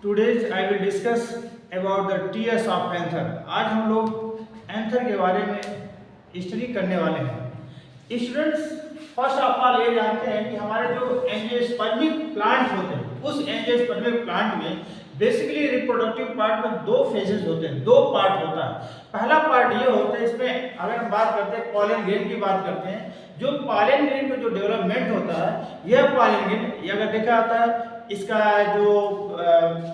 Today I will discuss about the TS of anther. आज हम लोग एंथर के बारे में स्टडी करने वाले हैं। स्टूडेंट्स, फर्स्ट ऑफ ऑल ये जानते हैं कि हमारे जो एंजियोस्पर्मिक प्लांट होते हैं, उस एंजियोस्पर्मिक प्लांट में बेसिकली रिप्रोडक्टिव पार्ट में दो फेजेस होते हैं, दो पार्ट होता है। पहला पार्ट ये होता है, इसमें अगर हम बात करते हैं पॉलन ग्रेन की बात करते हैं, जो पॉलन ग्रेन का जो डेवलपमेंट होता है, यह पॉलन ग्रेन ये अगर देखा जाता है, इसका जो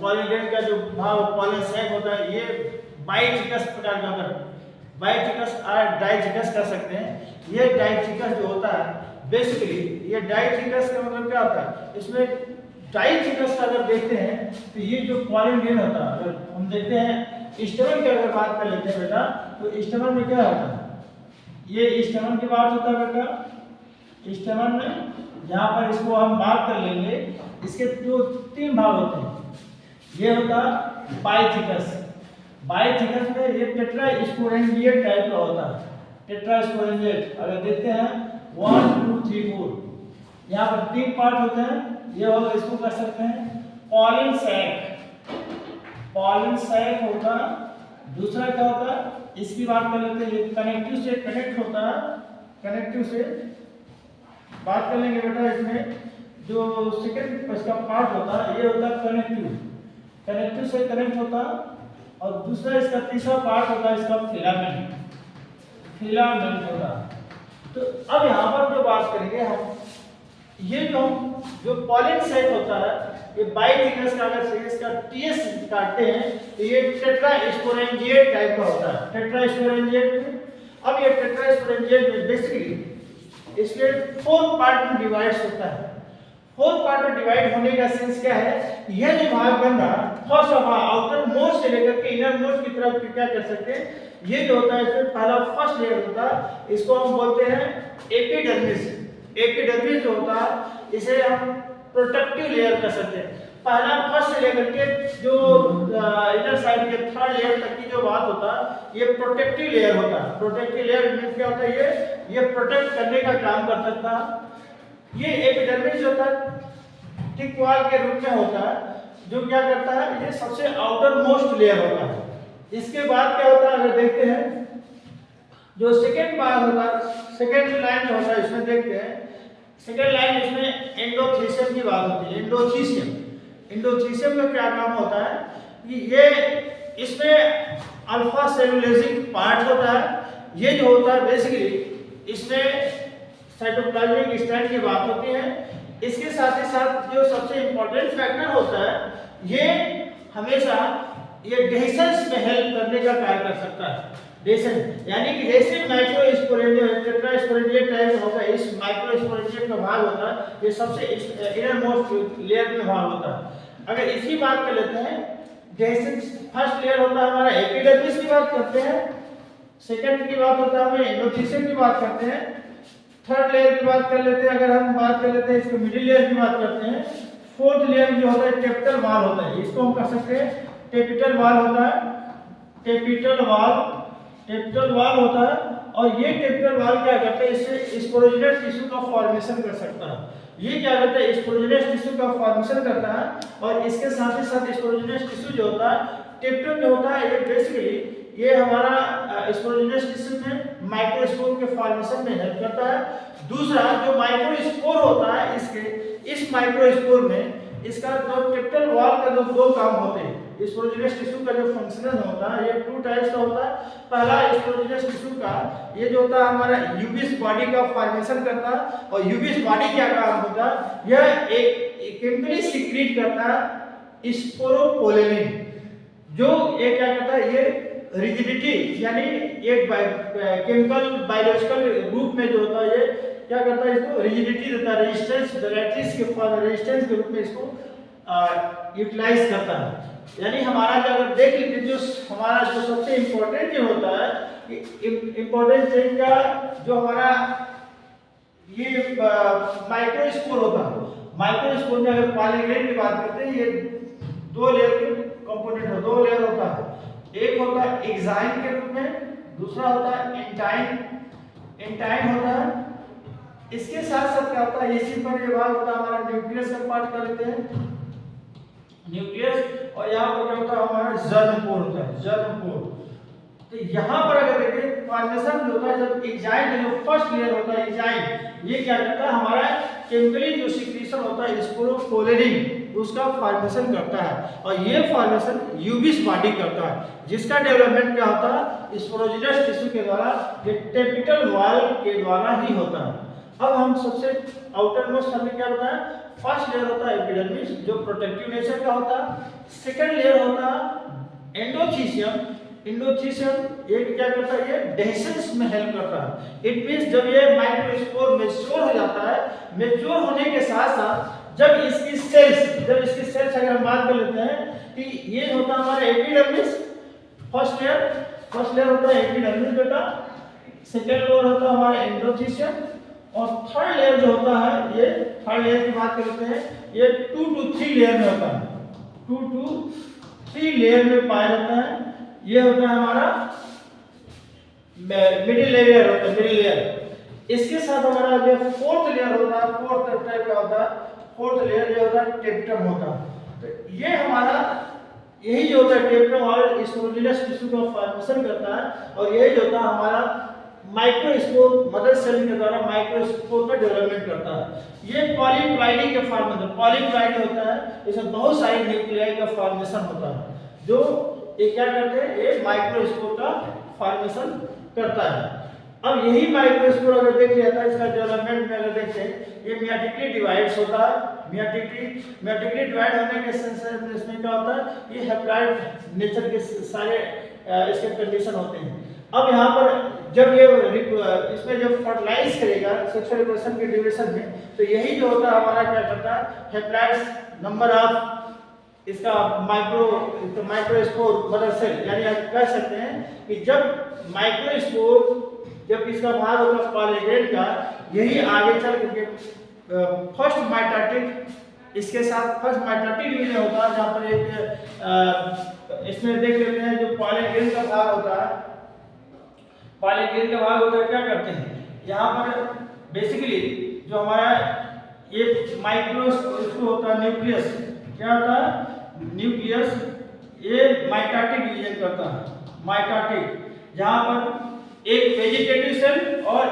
पॉलन ग्रेन का जो भाग पॉलन सैक होता है, ये बाइचिकस प्रकार का होता है। बाइचिकस और डाइचिकस कह सकते हैं। ये डाइचिकस जो होता है बेसिकली, ये डाइचिकस का मतलब क्या होता है, इसमें डाइचिकस का अगर देखते हैं तो ये जो पॉलन ग्रेन होता है, अगर हम देखते हैं स्टेमन की अगर बात कर लेते हैं बेटा, तो स्टेमन में क्या होता है, ये स्टेमन की बात होता है बेटा। स्टेमन में यहाँ पर इसको हम बात कर लेंगे, इसके जो तीन भाग होते हैं, ये होता है बाइथिकस। बाइथिकस में ये टेट्रास्पोरेंजिएट टाइप का होता है। टेट्रास्पोरेंजिएट अगर देखते हैं 1 2 3 4, यहाँ पर तीन पार्ट होते हैं। ये होगा, इसको कर सकते हैं पॉलन सैक। पॉलन सैक होता है। दूसरा क्या होता है, इसकी बात कर लेते हैं, ये कनेक्टिव से कनेक्ट होता है। कनेक्टिव से बात कर लेंगे बेटा, इसमें जो सेकंड इसका पार्ट होता है, ये होता है कनेक्टिव। कनेक्टिव से कनेक्ट होता है। और दूसरा इसका तीसरा पार्ट होता है, इसका फिलामेंट। फिलामेंट होता है। तो अब यहाँ पर जो बात करेंगे हम, ये जो पॉलन सैक होता है, ये बाइथिकस का अगर इसका टीएस काटते हैं तो ये टेट्रास्पोरेंजिएट टाइप का होता है। टेट्रास्पोरेंजिएट। अब ये टेट्रास्पोरेंजिएट में बेसिकली इसके 4 पार्ट में डिवाइड होता है। 4 पार्ट में डिवाइड होने का सेंस क्या है, यह जो भाग बन रहा है, first of all outer most से लेकर के इनर मोस्ट की तरफ क्या कर सकते हैं, ये जो होता है इसमें पहला फर्स्ट लेयर होता है, इसको हम बोलते हैं एपिडर्मिस। एपिडर्मिस जो होता है, इसे हम प्रोटेक्टिव लेयर कह सकते हैं। पहला फर्स्ट से लेकर के जो इनर साइड के थर्ड लेयर तक की जो बात होता है, ये प्रोटेक्टिव लेयर होता है। प्रोटेक्टिव लेयर मींस क्या होता है, ये प्रोटेक्ट करने का काम कर सकता है। ये एपिडर्मिस होता है, थिक वॉल के रूप में होता है, जो क्या करता है, ये सबसे आउटर मोस्ट लेयर होता है। इसके बाद क्या होता है, अगर देखते हैं जो सेकेंड पार्ट होता है, सेकेंड लाइन जो होता है, इसमें देखते हैं सेकेंड लाइन, इसमें एंडोथीसियम की बात होती है। एंडोथीसियम। एंडोथीसियम में क्या काम होता है कि ये इसमें अल्फा सेलुलोजिक पार्ट होता है। ये जो होता है बेसिकली इसमें साइटोप्लाज्मिक स्टैंड की बात होती है। इसके साथ ही साथ जो सबसे इंपॉर्टेंट फैक्टर होता है, ये हमेशा ये डेसेंस में हेल्प करने का कार्य कर सकता है। डेसेंस यानी कि जैसे माइक्रोस्पोरेंजिएट टेट्रास्पोरेंजिएट टाइप होता है, इस माइक्रोस्पोरेंजिएट का भाग होता है, ये सबसे इनर मोस्ट लेयर में भाग होता है। अगर इसकी बात कर लेते हैं, डेसेंस फर्स्ट लेयर होता है हमारा एपिडर्मिस की बात करते हैं, सेकंड की बात होता है हमें एंडोथीसियम की बात करते हैं, थर्ड लेयर की बात कर लेते हैं, अगर हम बात कर लेते हैं इसको मिडिल लेयर की बात करते हैं, फोर्थ लेयर जो होता है टेपिटल वॉल होता है, इसको हम कर सकते हैं टेपिटल वॉल होता है। टेपिटल वॉल होता है। और ये टेपिटल वॉल क्या करता है, इससे स्पोरोजिनस टिश्यू का फॉर्मेशन कर सकता है। ये क्या करता है, स्पोरोजिनस टिश्यू का फॉर्मेशन करता है। और इसके साथ ही साथ स्पोरोजिनस टिश्यू जो होता है, टेपिटल जो होता है, ये बेसिकली ये हमारा स्पोरोजिनस टिश्यू में माइक्रोस्पोर के फॉर्मेशन में हेल्प करता है। दूसरा जो माइक्रोस्पोर होता है, इस माइक्रोस्पोर में इसका जो टेपिटल वॉल का जो दो काम होते हैं, स्पोरोजिनस टिश्यू का जो फंक्शन होता है, ये 2 टाइप्स का होता है। पहला स्पोरोजिनस टिश्यू का ये जो होता है हमारा यूबिस बॉडी का फॉर्मेशन करता है। और यूबिस बॉडी क्या काम होता है, यह एक केमिकली सीक्रेट करता है स्पोरोपोलेनिन, जो ये क्या करता है, ये रिजिडिटी यानी एक केमिकल बायोलॉजिकल रूप में जो होता है, ये क्या करता है, इसको रिजिडिटी देता है, रेजिस्टेंस के रूप में इसको यूटिलाइज करता है। यानी हमारा अगर देख लीजिए, जो हमारा जो सबसे इम्पोर्टेंट जो होता है, इम्पोर्टेंट थिंग का जो हमारा ये माइक्रोस्पोर होता है। माइक्रोस्पोर में अगर पॉलन ग्रेन की बात करते हैं, ये 2 लेयर के कंपोनेंट हो, 2 लेयर होता है। एक होता है एक्साइन के रूप में, दूसरा होता है एंटाइन होता है। इसके साथ साथ क्या होता है, इसी पर ये भाग होता है हमारा न्यूक्लियस का पार्ट कर लेते हैं। न्यूक्लियस और यहाँ पर क्या होता है हमारा जर्मपोर होता है, जर्मपोर। तो यहाँ पर अगर देखें फॉर्मेशन जो होता है जब एंजाइम जो फर्स्ट लेयर होता है एंजाइम, ये क्या करता है हमारा केमिकली जो सिक्रीशन होता है स्पोरोफोलेरिन उसका फॉर्मेशन करता है, और ये फॉर्मेशन यूबिस बॉडी करता है, जिसका डेवलपमेंट क्या होता है स्पोरोजिनस टिश्यू के द्वारा, ये टेपिकल वॉल के द्वारा ही होता है। अब हम सबसे आउटर मोस्ट हमें क्या होता है, फर्स्ट लेयर होता है एपिडर्मिस जो प्रोटेक्टिव नेचर का होता है, सेकंड लेयर होता है एंडोथीसियम। एंडोथीसियम ये क्या करता है, ये डेhiscence में हेल्प करता है। इट मींस जब ये माइक्रोस्पोर मैच्योर हो जाता है, मैच्योर होने के साथ साथ जब इसकी सेल्स अगर हम बात कर लेते हैं कि ये होता है हमारा एपिडर्मिस, फर्स्ट लेयर होता है एपिडर्मिस बेटा, सेकंड लेयर होता है हमारा एंडोथीसियम, और थर्ड लेयर जो होता है ये थर्ड लेयर की बात करते हैं, ये 2 to 3 लेयर में होता है, 2 to 3 लेयर में पाया जाता है। ये होता है हमारा मिडिल लेयर होता है, मिडिल लेयर। इसके साथ हमारा जो फोर्थ लेयर होता है, फोर्थ टाइप का होता है, फोर्थ लेयर ये होता है टेप्टम होता है। तो ये हमारा यही जो होता है टेप्टम और स्पोरोजिनस टिश्यू का फॉर्मेशन करता है, और यही जो होता है हमारा माइक्रोस्पोर मदर सेल के द्वारा माइक्रोस्पोर का डेवलपमेंट करता है। ये पॉलीप्लाइडी के फॉर्मेशन, पॉलीप्लाइडी होता है, इसमें बहुत सारे न्यूक्लियाई का फॉर्मेशन होता है, जो ये क्या करते हैं, ये माइक्रोस्पोर का फॉर्मेशन करता है। अब यही माइक्रोस्पोर अगर देख लिया था, इसका डेवलपमेंट में अगर देखते हैं, ये मियाटिकली डिवाइड्स होता है, मियाटिकली डिवाइड होने के सेंस में इसमें क्या होता है, ये हैप्लॉइड नेचर के सारे इसके कंडीशन होते हैं। अब यहाँ पर जब ये इसमें जब फर्टिलाइज करेगा सेक्सुअल रिप्रोडक्शन के ड्यूरेशन में, तो यही जो होता है हमारा क्या करता है, हैप्लॉइड्स नंबर ऑफ इसका माइक्रोस्पोर मदर सेल, यानी आप कह सकते हैं कि जब माइक्रोस्पोर जब इसका भाग होगा पॉलीग्रेड का, यही आगे चल करके फर्स्ट माइटोटिक इसके साथ फर्स्ट माइटोटिक डिवीजन होता है, जहाँ पर एक इसमें देख लेते हैं जो पॉलीग्रेड का भाग होता है, पॉलीग्रेड का भाग होता है क्या करते हैं, यहाँ पर बेसिकली जो हमारा ये माइक्रोस्पोर होता है न्यूक्लियस, क्या होता है न्यूक्लियस, ये माइटोटिक डिवीजन करता है, माइटोटिक, जहाँ पर एक वेजिटेटिव सेल और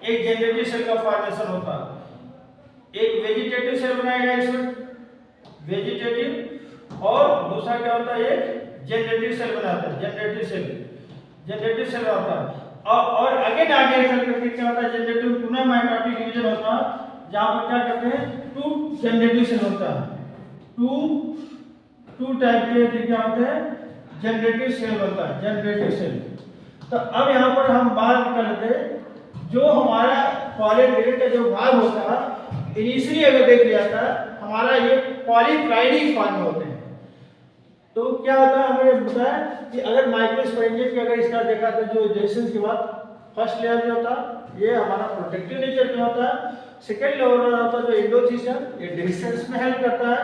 एक जनरेटिव सेल का फॉर्मेशन होता है। एक वेजिटेटिव सेल बनाएगा इसमें वेजिटेटिव, और दूसरा क्या होता है एक जनरेटिव सेल बनाता है, जनरेटिव सेल होता है, और अगेन आगे चल करके क्या होता है जनरेटिव पुनः माइटोटिक डिवीजन होता है, जहाँ पर क्या करते हैं 2 जनरेटिव सेल होता है, 2 टाइप के क्या होते हैं जनरेटिव सेल होता है, जनरेटिव सेल। तो अब यहाँ पर हम बात करते हैं जो हमारा पॉलीग्रेड का जो भाग होता है, इनिशियली अगर देख लिया था हमारा ये पॉलीप्लाइडी फॉर्म होते हैं। तो क्या होता है हमें बताया कि अगर माइक्रोस्पोरेंजियम की अगर इसका देखा तो जो डेhiscence के बाद फर्स्ट लेयर जो होता है ये हमारा प्रोटेक्टिव नेचर में होता है, सेकेंड लेयर होता है जो एंडोथीसियम, ये डेhiscence में हेल्प करता है,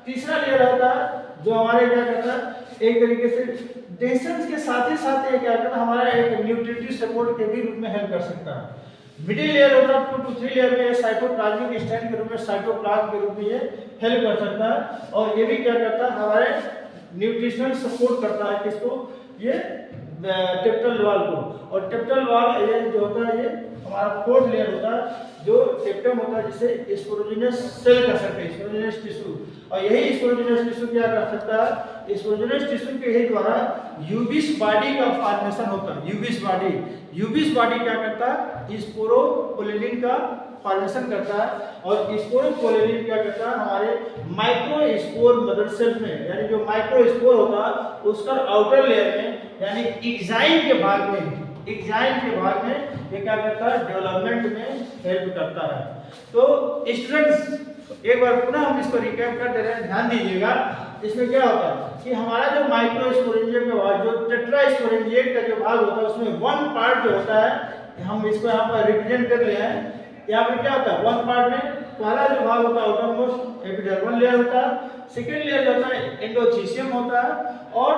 तीसरा लेयर होता है जो हमारे क्या करता है एक तरीके से डेhiscence के साथ ही साथ ये क्या करता है हमारा एक न्यूट्रिटिव सपोर्ट के भी रूप में हेल्प कर सकता है। मिडिल लेयर होता है 2 to 3 लेयर में, साइटोप्लाज्मिक स्टैंड के रूप में, साइटोप्लाज्म के रूप में ये हेल्प कर सकता है, और ये भी क्या करता है हमारे न्यूट्रिशनल सपोर्ट करता है किसको, ये टेप्टल वॉल को। और टेप्टल वॉल ये जो होता है ये हमारा फोर्थ लेयर होता है जो टेप्टम होता है, जिसे स्पोरोजिनस सेल कर सकते हैं, स्पोरोजिनस टिश्यू। और यही स्पोरोजिनस टिश्यू क्या कर सकता है, स्पोरोजिनस टिश्यू के ही द्वारा यूबिस बॉडी का फॉर्मेशन होता है। यूबिस बॉडी क्या करता है, स्पोरोपोलिन का फॉर्मेशन करता है, और स्पोरोपोलिन क्या करता है हमारे माइक्रोस्पोर मदर सेल में, यानी जो माइक्रोस्पोर होता है उसका आउटर लेयर में, यानी एग्जाइम के भाग में ये क्या करता है डेवलपमेंट में हेल्प करता है। तो स्टूडेंट्स एक बार पुनः हम इसको रिकैप कर दे रहे हैं, ध्यान दीजिएगा। इसमें क्या होता है कि हमारा जो माइक्रोस्पोरेंजियम का भाग, जो टेट्रास्पोरेंजिएट का जो भाग होता है, उसमें वन पार्ट जो होता है हम इसको यहाँ पर रिप्रेजेंट कर लिए हैं। यहाँ पर क्या होता है वन पार्ट में पहला जो भाग होता है आउटर मोस्ट एपिडर्मल लेयर होता है, सेकेंड लेयर जो होता है एंडोथीसियम होता है, और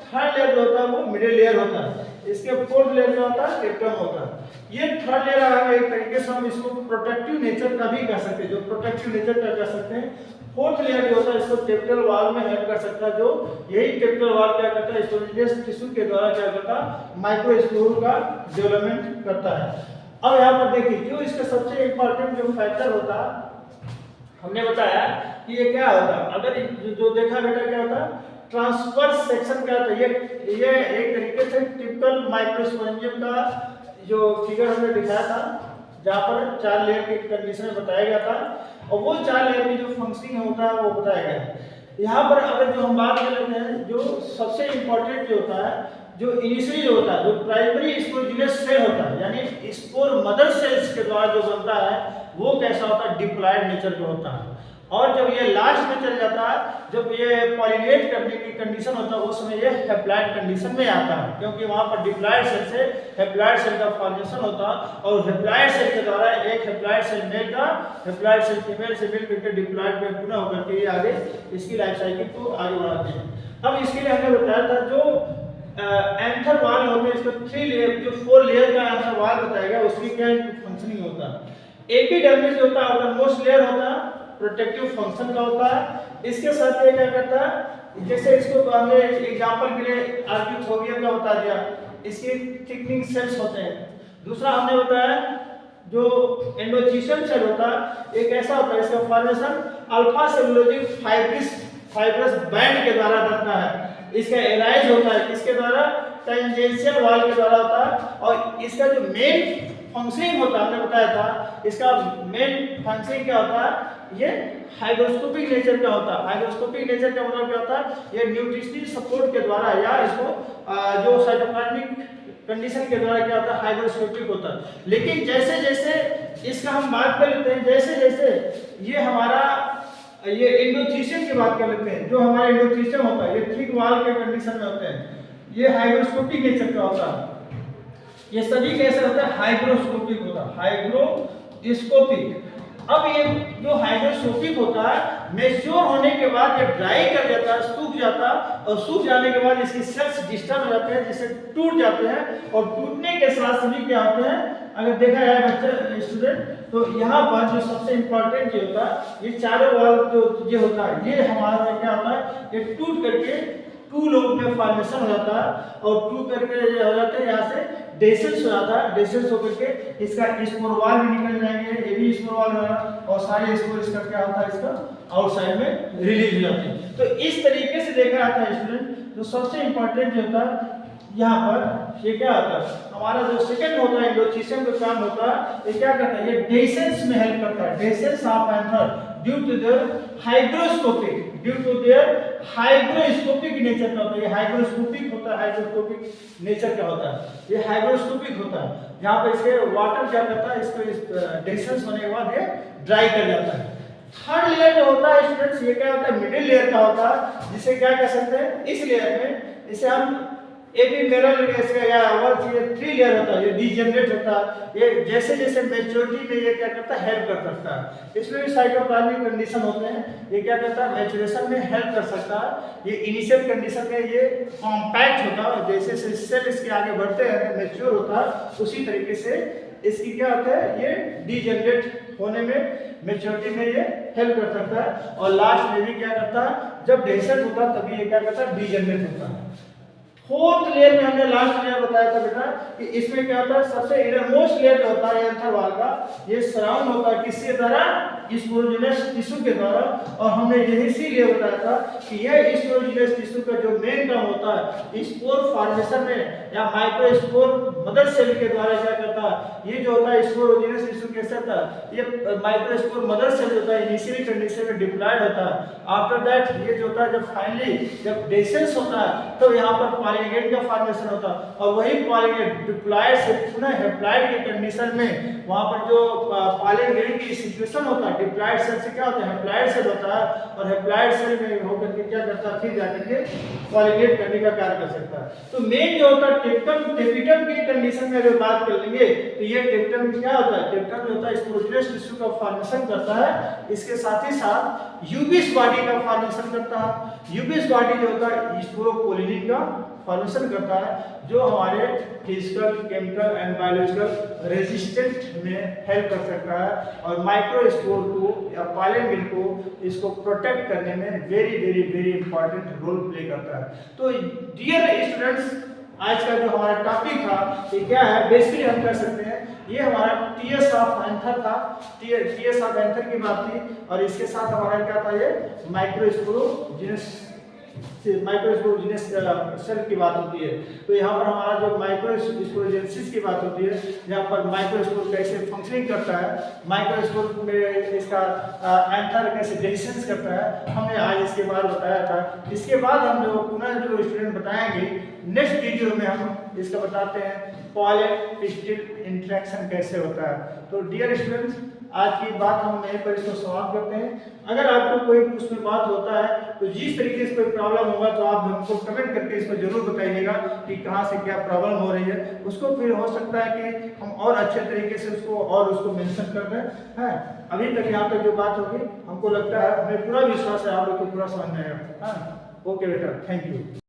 थर्ड लेयर जो होता है वो मिडिल लेयर होता है। इसके फोर्थ लेयर जो होता है टेप्टम होता है। ये थर्ड लेयर एक तरीके से हम इसको प्रोटेक्टिव नेचर का भी कह सकते हैं, जो प्रोटेक्टिव नेचर का कह सकते हैं। फोर्थ लेयर जो होता है इसको कैपिटल वॉल में हेल्प कर सकता है, जो यही कैपिटल वॉल क्या करता है स्पोरेजियस टिश्यू के द्वारा क्या करता है माइक्रोस्पोर का डेवलपमेंट करता है। अब यहाँ पर देखिए जो इसका सबसे इम्पोर्टेंट जो फैक्टर होता है हमने बताया कि ये क्या होता है, अगर जो देखा बेटा क्या होता है ट्रांसवर्स सेक्शन क्या होता है, ये एक तरीके से टिपिकल माइक्रोस्पोरेंजियम का जो फिगर हमने दिखाया था जहाँ पर 4 लेयर के कंडीशन में बताया गया था और वो 4 लेयर की जो फंक्शनिंग होता है वो बताया गया है। यहाँ पर अगर जो हम बात कर लेते हैं जो सबसे इम्पोर्टेंट जो होता है जो इनिशियली जो होता है जो प्राइमरी स्पोरोजिनस सेल होता है यानी स्पोर मदर सेल्स के द्वारा जो बनता है वो कैसा होता है डिप्लॉयड नेचर का होता है, और जब ये लास्ट में चल जाता है जब ये पॉलिनेट करने की कंडीशन होता है उस समय ये हैप्लॉइड कंडीशन में आता है, क्योंकि वहाँ पर डिप्लॉयड सेल से हैप्लॉइड सेल का फॉर्मेशन होता है और हैप्लॉइड सेल के द्वारा एक हैप्लॉइड सेल मेल का हैप्लॉइड सेल फीमेल से मिल करके डिप्लॉयड में पुनः होकर के ये आगे इसकी लाइफ साइकिल को आगे बढ़ाते हैं। अब इसके लिए हमने बताया था जो एंथर वॉल होते हैं इसको 3 लेयर जो 4 लेयर का एंथर वॉल बताया गया उसकी क्या फंक्शनिंग होता है। एपिडर्मिस जो होता है मोस्ट लेयर होता है प्रोटेक्टिव फंक्शन का होता है। इसके साथ ये क्या करता है जैसे इसको हमने एग्जांपल के लिए आर्कियोथोबियम का बता दिया इसके थिकनिंग सेल्स होते हैं। दूसरा हमने बताया जो एंडोचिशियम सेल होता है एक ऐसा होता है इसका formation alpha cellulosic fibrous band के द्वारा बनता है। इसका एराइज होता है किसके द्वारा टेंजेंशियल वॉल के द्वारा होता है और इसका जो मेन फंक्शनिंग होता है हमने बताया था इसका मेन फंक्शनिंग क्या होता है ये हाइग्रोस्कोपिक नेचर का होता है। हाइग्रोस्कोपिक नेचर का मतलब क्या होता है ये न्यूट्रिशनल सपोर्ट के द्वारा या इसको जो साइटोप्लाज्मिक कंडीशन के द्वारा क्या होता है हाइग्रोस्कोपिक होता है। लेकिन जैसे जैसे इसका हम बात कर लेते हैं जैसे जैसे ये हमारा ये एंडोथीशियम की बात कर लेते हैं जो हमारा एंडोथीशियम होता है ये थिक वॉल के कंडीशन में होते हैं ये हाइग्रोस्कोपिक नेचर का होता है। ये सभी कैसे होता है हाइग्रोस्कोपिक होता है हाइग्रोस्कोपिक। अब ये जो हाइग्रोस्कोपिक होता है मैच्योर होने के बाद ये ड्राई कर जाता है सूख जाता है और सूख जाने के बाद इसके सेल्स डिस्टर्ब हो जाते हैं जिससे टूट जाते हैं और टूटने के साथ सभी क्या होते हैं अगर देखा जाए बच्चे स्टूडेंट तो यहाँ पर जो सबसे इम्पोर्टेंट ये होता है ये चारों वाल जो ये होता है ये हमारा क्या होता है ये टूट करके 2 लोब में फॉर्मेशन हो जाता है और टूट करके हो जाते हैं यहाँ से डेसेंस हो जाता है। डेसेंस होकर के इसका स्पोर वॉल भी निकल जाएंगे ये भी स्पोर वॉल होगा और सारे स्पोर इसका क्या होता है इसका आउटसाइड में रिलीज हो जाते हैं। तो इस तरीके से देखा जाता है स्टूडेंट जो सबसे इम्पोर्टेंट जो होता है यहाँ पर ये क्या होता है हमारा जो सेकंड होता है एंडोथीशियम का काम होता है ये क्या करता है ये डेसेंस में हेल्प करता है। Dehiscence of anther due to their hygroscopic nature का होता है ये हाइग्रोस्कोपिक होता है हाइग्रोस्कोपिक नेचर का होता है ये हाइग्रोस्कोपिक होता है जहाँ पे इसके वाटर क्या करता है इसको डेसेंस होने के बाद ये ड्राई कर जाता है। थर्ड लेयर जो होता है स्टूडेंट्स ये क्या होता है मिडिल लेयर का होता है जिसे क्या कह सकते हैं इस लेयर में इसे हम एपिमेरल या 3 लेयर होता है ये डीजेनरेट होता है ये जैसे जैसे मैच्योरिटी में ये क्या करता है हेल्प कर सकता है। इसमें भी साइटोप्लाज्मिक कंडीशन होते हैं ये क्या करता है मैच्योरेशन में हेल्प कर सकता है। ये इनिशियल कंडीशन में ये कॉम्पैक्ट होता है जैसे जैसे सेल इसके आगे बढ़ते हैं मैच्योर होता है उसी तरीके से इसकी क्या होता है ये डीजेनरेट होने में मैच्योरिटी में ये हेल्प कर सकता है और लास्ट में भी क्या करता है जब डेसेंट होता है तभी ये क्या करता है डीजेनरेट होता है। फोर्थ लेयर में हमने लास्ट लेयर बताया था बेटा कि इसमें क्या होता है सबसे इनरमोस्ट लेयर होता है एंथर वॉल का ये सराउंड होता है किसके द्वारा स्पोरोजिनस टिश्यू के द्वारा और हमने यही इसीलिए बताया था कि यह स्पोरोजिनस टिश्यू का जो मेन काम होता है स्पोर फॉर्मेशन में या माइक्रोस्पोर मदर सेल के द्वारा क्या करता है ये जो होता है स्पोरोजिनस टिश्यू कैसे होता है ये माइक्रोस्पोर मदर सेल होता है इनिशियली कंडीशन में डिप्लॉयड होता है। आफ्टर दैट ये जो होता है जब फाइनली जब डेसेंस होता है तो यहाँ पर पॉलीगेट का फॉर्मेशन होता है और वही पॉलीगेट डिप्लॉयड से पुनः हैप्लॉइड के कंडीशन में वहाँ पर जो पॉलीगेट की सिचुएशन होता है डिप्लॉयड सेल से क्या होता है हैप्लॉइड सेल होता है और हैप्लॉइड सेल में होकर के क्या करता है फिर जाकर के पॉलीगेट करने का कार्य कर सकता है। तो मेन जो होता है टेपिटम की कंडीशन में अगर बात कर लेंगे तो ये टेपिटम क्या होता है टेपिटम जो होता है स्पोरोजिनस टिश्यू का फॉर्मेशन करता है इसके साथ ही साथ यूबिस बॉडी का फॉर्मेशन करता है। यूबिस बॉडी जो होता है स्पोरोपोलिनिन का फॉर्मेशन करता है जो हमारे physical chemical and biological resistant में हेल्प कर सकता है और माइक्रोस्पोर को या पॉलन मिल को इसको प्रोटेक्ट करने में very very very important role play करता है। तो डियर स्टूडेंट्स, आज का जो हमारा टॉपिक था ये क्या है, बेसिकली हम कह सकते हैं ये हमारा टीएस ऑफ एंथर था। टीएस ऑफ एंथर की बात थी और इसके साथ हमारा क्या था, ये माइक्रोस्पोरोजेनिस सेल की बात होती है। तो यहाँ पर हमारा जो माइक्रोस्पोरोजेनेसिस की बात होती है, जहाँ पर माइक्रोस्पोर कैसे फंक्शनिंग करता है, माइक्रोस्पोर में इसका एंथर कैसे डेसिशन करता है, हमने आज इसके बाद बताया था। इसके बाद हम जो पुनः जो स्टूडेंट बताएंगे नेक्स्ट वीडियो में हम इसका बताते हैं पॉलन पिस्टिल इंटरेक्शन कैसे होता है। तो डियर स्टूडेंट्स, आज की बात हम यहीं पर इसको समाप्त करते हैं। अगर आपको कोई उसमें बात होता है तो जिस तरीके से कोई प्रॉब्लम होगा तो आप हमको कमेंट करके इसको जरूर बताइएगा कि कहाँ से क्या प्रॉब्लम हो रही है। उसको फिर हो सकता है कि हम और अच्छे तरीके से उसको मेंशन कर दें। हैं अभी तक यहाँ तक जो बात होगी हमको लगता है, हमें पूरा विश्वास है आप लोग को पूरा समझ में आएगा। हाँ, ओके बेटा, थैंक यू।